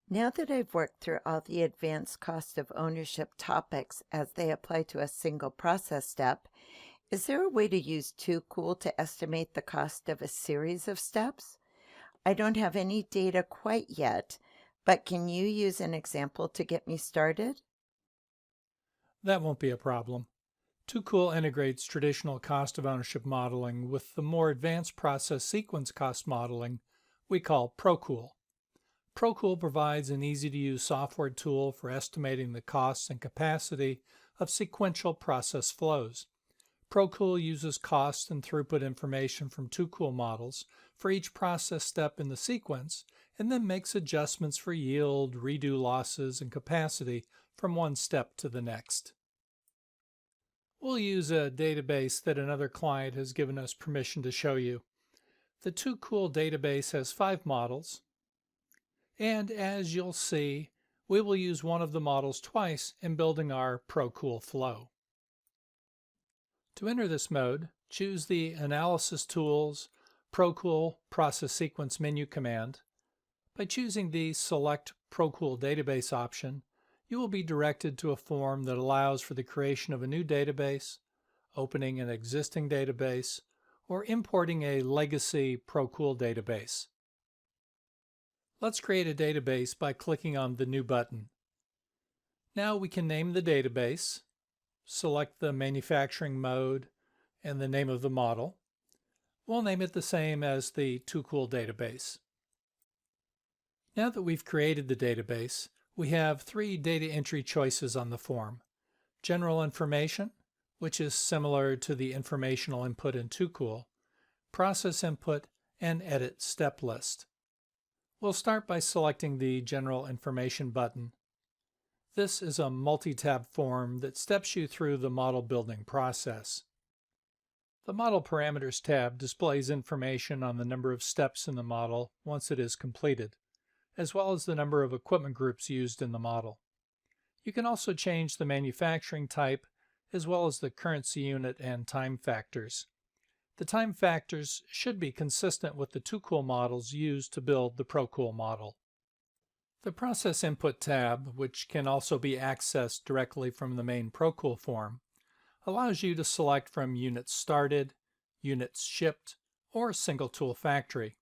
Now that I've worked through all the advanced cost of ownership topics as they apply to a single process step, is there a way to use Too Cool to estimate the cost of a series of steps? I don't have any data quite yet, but can you use an example to get me started? That won't be a problem. TooCool integrates traditional cost of ownership modeling with the more advanced process sequence cost modeling we call ProCool. ProCool provides an easy-to-use software tool for estimating the costs and capacity of sequential process flows. ProCool uses cost and throughput information from TooCool models for each process step in the sequence and then makes adjustments for yield, redo losses, and capacity from one step to the next. We'll use a database that another client has given us permission to show you. The TooCool database has 5 models, and as you'll see, we will use one of the models twice in building our ProCool flow. To enter this mode, choose the Analysis Tools ProCool Process Sequence menu command. By choosing the Select ProCool Database option, you will be directed to a form that allows for the creation of a new database, opening an existing database, or importing a legacy ProCool database. Let's create a database by clicking on the New button. Now we can name the database, select the manufacturing mode and the name of the model. We'll name it the same as the TooCool database. Now that we've created the database, we have 3 data entry choices on the form. General information, which is similar to the informational input in TooCool, process input, and edit step list. We'll start by selecting the General Information button. This is a multi-tab form that steps you through the model building process. The Model Parameters tab displays information on the number of steps in the model once it is completed, as well as the number of equipment groups used in the model. You can also change the manufacturing type, as well as the currency unit and time factors. The time factors should be consistent with the TooCool models used to build the ProCool model. The Process Input tab, which can also be accessed directly from the main ProCool form, allows you to select from units started, units shipped, or single tool factory.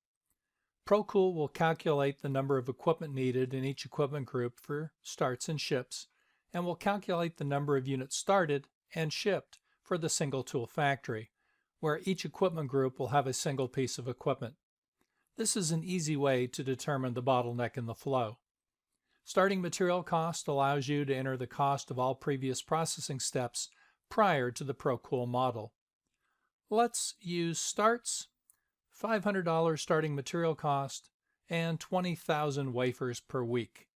ProCool will calculate the number of equipment needed in each equipment group for starts and ships, and will calculate the number of units started and shipped for the single tool factory, where each equipment group will have a single piece of equipment. This is an easy way to determine the bottleneck in the flow. Starting material cost allows you to enter the cost of all previous processing steps prior to the ProCool model. Let's use starts, $500 starting material cost, and 20,000 wafers per week.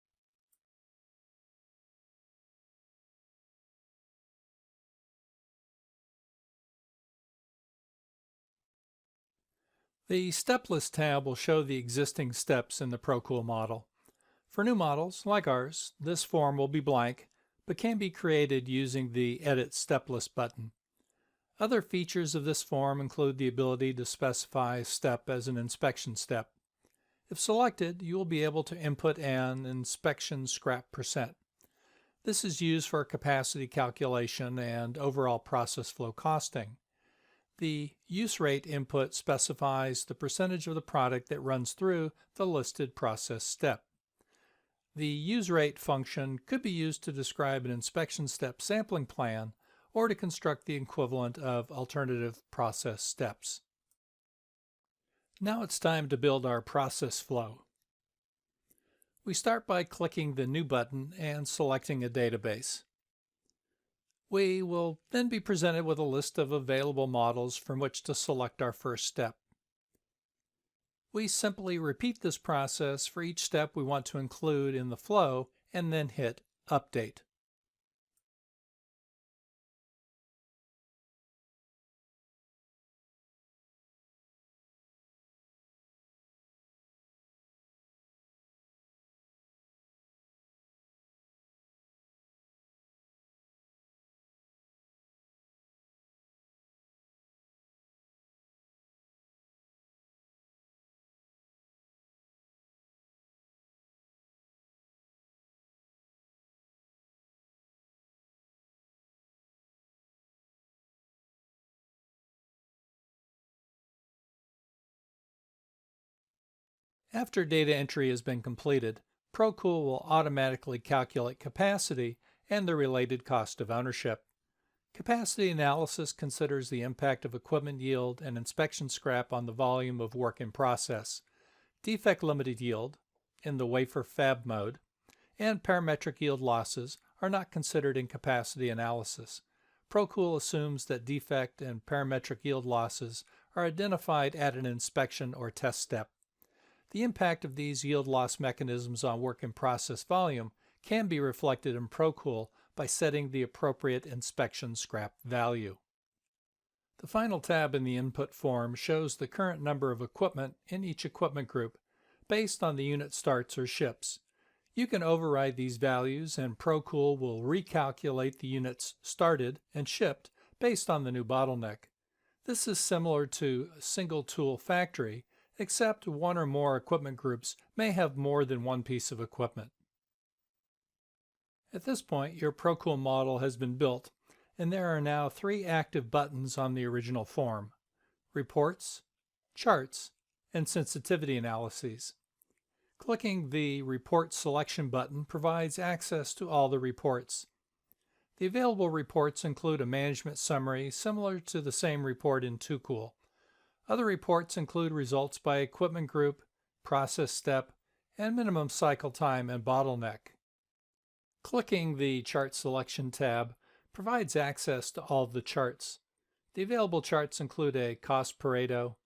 The Step List tab will show the existing steps in the ProCool model. For new models, like ours, this form will be blank, but can be created using the Edit Step List button. Other features of this form include the ability to specify a step as an inspection step. If selected, you will be able to input an inspection scrap percent. This is used for capacity calculation and overall process flow costing. The use rate input specifies the percentage of the product that runs through the listed process step. The use rate function could be used to describe an inspection step sampling plan or to construct the equivalent of alternative process steps. Now it's time to build our process flow. We start by clicking the New button and selecting a database. We will then be presented with a list of available models from which to select our first step. We simply repeat this process for each step we want to include in the flow and then hit Update. After data entry has been completed, ProCool will automatically calculate capacity and the related cost of ownership. Capacity analysis considers the impact of equipment yield and inspection scrap on the volume of work in process. Defect limited yield, in the wafer fab mode, and parametric yield losses are not considered in capacity analysis. ProCool assumes that defect and parametric yield losses are identified at an inspection or test step. The impact of these yield loss mechanisms on work in process volume can be reflected in ProCool by setting the appropriate inspection scrap value. The final tab in the input form shows the current number of equipment in each equipment group based on the unit starts or ships. You can override these values and ProCool will recalculate the units started and shipped based on the new bottleneck. This is similar to a single tool factory, except one or more equipment groups may have more than one piece of equipment. At this point, your ProCool model has been built, and there are now 3 active buttons on the original form: Reports, Charts, and Sensitivity Analyses. Clicking the Report Selection button provides access to all the reports. The available reports include a management summary similar to the same report in TwoCool. Other reports include results by equipment group, process step, and minimum cycle time and bottleneck. Clicking the Chart Selection tab provides access to all of the charts. The available charts include a cost Pareto,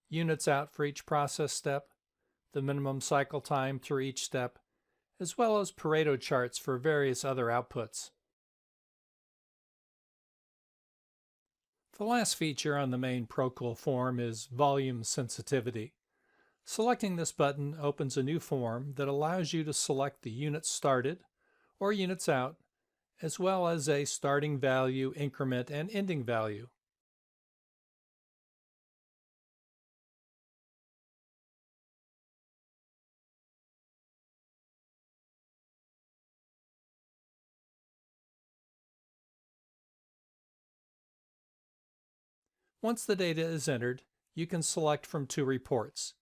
units out for each process step, the minimum cycle time through each step, as well as Pareto charts for various other outputs. The last feature on the main ProCool form is volume sensitivity. Selecting this button opens a new form that allows you to select the units started or units out, as well as a starting value, increment, and ending value. Once the data is entered, you can select from 2 reports.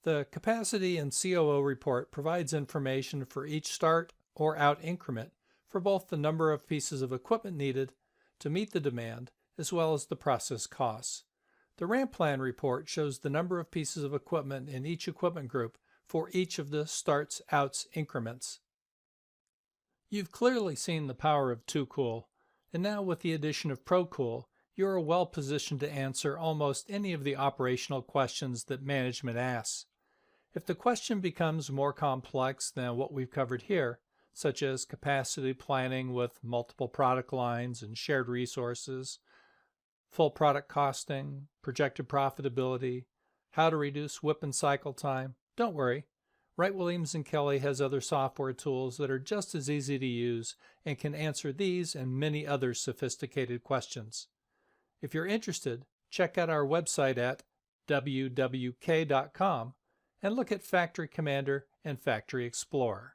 The Capacity and COO report provides information for each start or out increment for both the number of pieces of equipment needed to meet the demand as well as the process costs. The ramp plan report shows the number of pieces of equipment in each equipment group for each of the starts-outs increments. You've clearly seen the power of TwoCool, and now with the addition of ProCool, you are well positioned to answer almost any of the operational questions that management asks. If the question becomes more complex than what we've covered here, such as capacity planning with multiple product lines and shared resources, full product costing, projected profitability, how to reduce WIP and cycle time, don't worry. Wright Williams & Kelly has other software tools that are just as easy to use and can answer these and many other sophisticated questions. If you're interested, check out our website at wwk.com and look at Factory Commander and Factory Explorer.